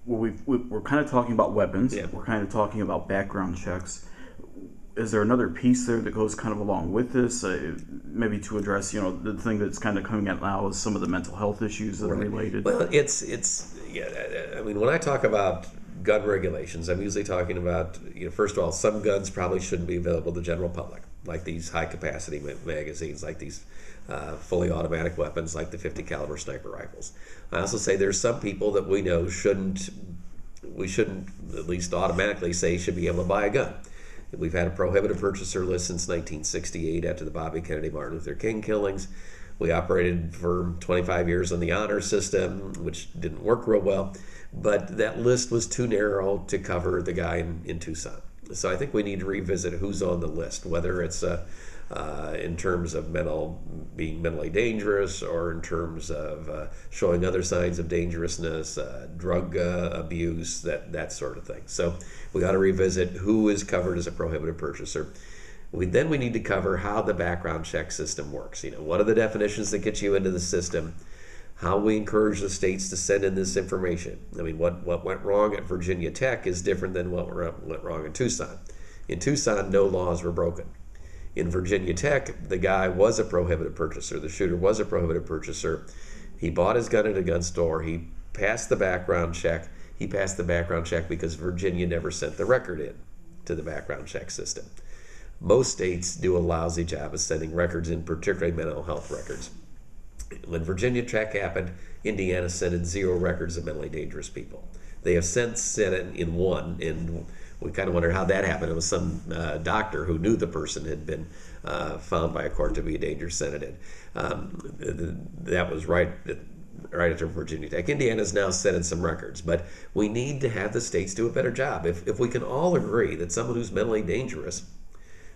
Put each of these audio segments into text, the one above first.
well, we're kind of talking about weapons. Yeah. We're kind of talking about background checks. Is there another piece there that goes kind of along with this, maybe to address, the thing that's kind of coming out now is some of the mental health issues that are related? Well, yeah. I mean, when I talk about gun regulations, I'm usually talking about, first of all, some guns probably shouldn't be available to the general public, like these high capacity magazines, like these fully automatic weapons, like the 50 caliber sniper rifles. I also say there's some people that we know we shouldn't at least automatically say should be able to buy a gun. We've had a prohibited purchaser list since 1968 after the Bobby Kennedy Martin Luther King killings. We operated for 25 years on the honor system, which didn't work real well, but that list was too narrow to cover the guy in Tucson. So I think we need to revisit who's on the list, whether it's in terms of being mentally dangerous, or in terms of showing other signs of dangerousness, drug abuse, that sort of thing. So we got to revisit who is covered as a prohibited purchaser. Then we need to cover how the background check system works. What are the definitions that get you into the system? How we encourage the states to send in this information. I mean, what went wrong at Virginia Tech is different than what went wrong in Tucson. In Tucson, no laws were broken. In Virginia Tech, the guy was a prohibited purchaser. The shooter was a prohibited purchaser. He bought his gun at a gun store. He passed the background check. He passed the background check because Virginia never sent the record in to the background check system. Most states do a lousy job of sending records in, particularly mental health records. When Virginia Tech happened, Indiana sent in 0 records of mentally dangerous people. They have since sent it in 1, and we kind of wonder how that happened. It was some doctor who knew the person had been found by a court to be a danger, sent it in. That was right after Virginia Tech. Indiana's now sent in some records, but we need to have the states do a better job. If we can all agree that someone who's mentally dangerous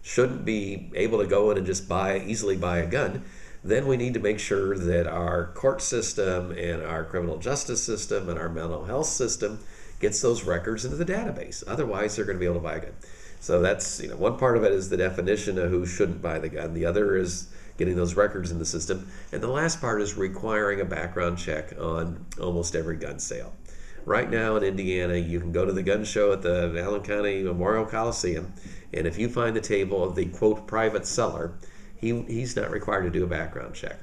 shouldn't be able to go in and just easily buy a gun, then we need to make sure that our court system and our criminal justice system and our mental health system gets those records into the database. Otherwise, they're going to be able to buy a gun. So that's, one part of it is the definition of who shouldn't buy the gun. The other is getting those records in the system. And the last part is requiring a background check on almost every gun sale. Right now in Indiana, you can go to the gun show at the Allen County Memorial Coliseum, and if you find the table of the, quote, private seller, he's not required to do a background check.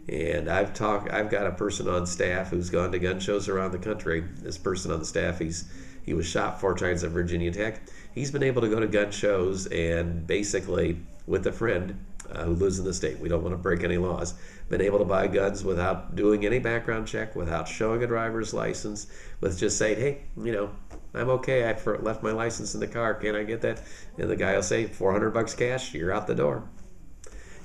And I've got a person on staff who's gone to gun shows around the country. This person on the staff, he was shot 4 times at Virginia Tech. He's been able to go to gun shows and basically, with a friend who lives in the state, we don't want to break any laws, been able to buy guns without doing any background check, without showing a driver's license, with just saying, hey, I'm okay, I left my license in the car, can I get that? And the guy will say, $400 cash, you're out the door.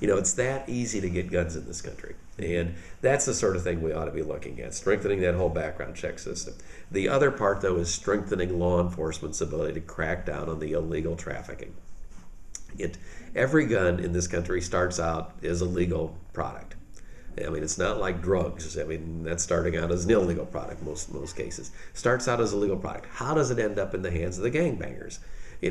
It's that easy to get guns in this country. And that's the sort of thing we ought to be looking at, strengthening that whole background check system. The other part, though, is strengthening law enforcement's ability to crack down on the illegal trafficking. Every gun in this country starts out as a legal product. I mean, it's not like drugs. I mean, that's starting out as an illegal product most cases. Starts out as a legal product. How does it end up in the hands of the gangbangers? They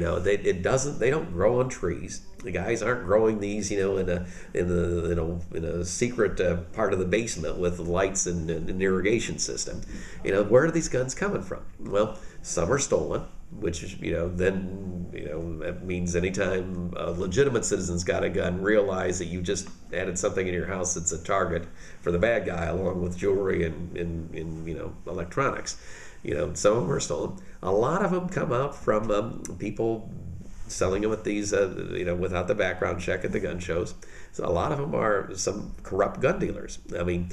don't grow on trees. The guys aren't growing these, in a secret part of the basement with lights and an irrigation system. Where are these guns coming from? Well, some are stolen, which that means anytime a legitimate citizen's got a gun, realize that you just added something in your house that's a target for the bad guy, along with jewelry and electronics. Some of them are stolen. A lot of them come out from people selling them at these, without the background check at the gun shows. So a lot of them are some corrupt gun dealers. I mean,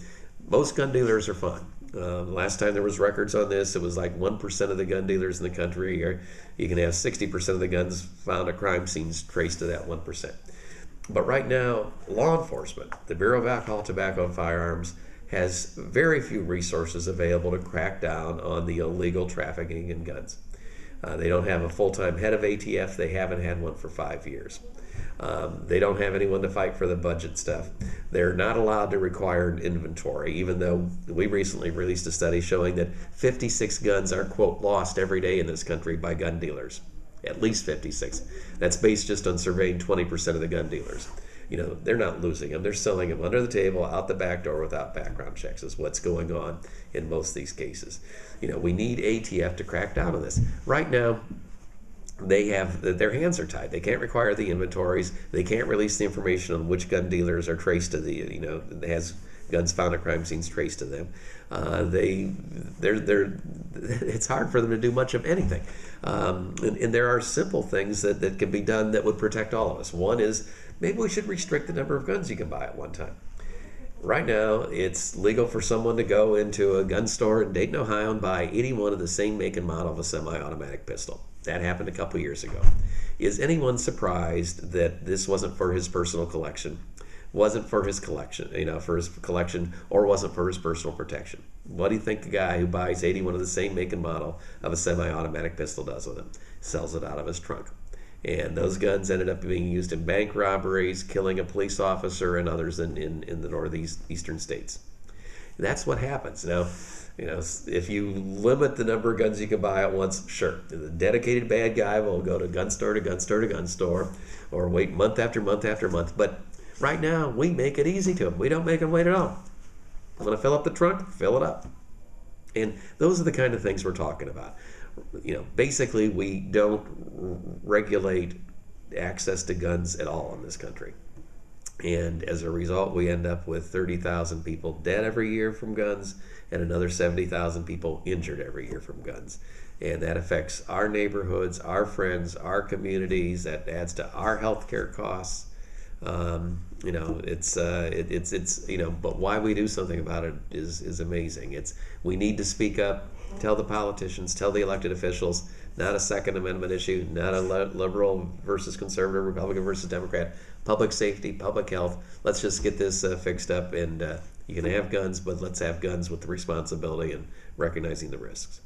most gun dealers are fine. Last time there was records on this, it was like 1% of the gun dealers in the country, or you can have 60% of the guns found at crime scenes traced to that 1%. But right now, law enforcement, the Bureau of Alcohol, Tobacco, and Firearms, has very few resources available to crack down on the illegal trafficking in guns. They don't have a full-time head of ATF. They haven't had one for 5 years. They don't have anyone to fight for the budget stuff. They're not allowed to require an inventory, even though we recently released a study showing that 56 guns are, quote, lost every day in this country by gun dealers. At least 56. That's based just on surveying 20% of the gun dealers. they're not losing them. They're selling them under the table, out the back door without background checks is what's going on in most of these cases. We need ATF to crack down on this. Right now, their hands are tied. They can't require the inventories. They can't release the information on which gun dealers are traced to has guns found at crime scenes traced to them. It's hard for them to do much of anything. And there are simple things that can be done that would protect all of us. One is maybe we should restrict the number of guns you can buy at one time. Right now, it's legal for someone to go into a gun store in Dayton, Ohio and buy 81 of the same make and model of a semi-automatic pistol. That happened a couple years ago. Is anyone surprised that this wasn't for his personal collection, wasn't for his collection, or wasn't for his personal protection? What do you think the guy who buys 81 of the same make and model of a semi-automatic pistol does with them? Sells it out of his trunk. And those guns ended up being used in bank robberies, killing a police officer and others in the northeastern states. That's what happens. Now, if you limit the number of guns you can buy at once, sure. The dedicated bad guy will go to gun store to gun store to gun store, or wait month after month after month. But right now, we make it easy to them. We don't make them wait at all. I'm going to fill up the trunk, fill it up. And those are the kind of things we're talking about. Basically, we don't regulate access to guns at all in this country. And as a result, we end up with 30,000 people dead every year from guns and another 70,000 people injured every year from guns. And that affects our neighborhoods, our friends, our communities. That adds to our healthcare costs. But why we do something about it is amazing. We need to speak up, tell the politicians, tell the elected officials, not a Second Amendment issue, not a liberal versus conservative, Republican versus Democrat, public safety, public health. Let's just get this fixed up, and you can have guns, but let's have guns with the responsibility and recognizing the risks.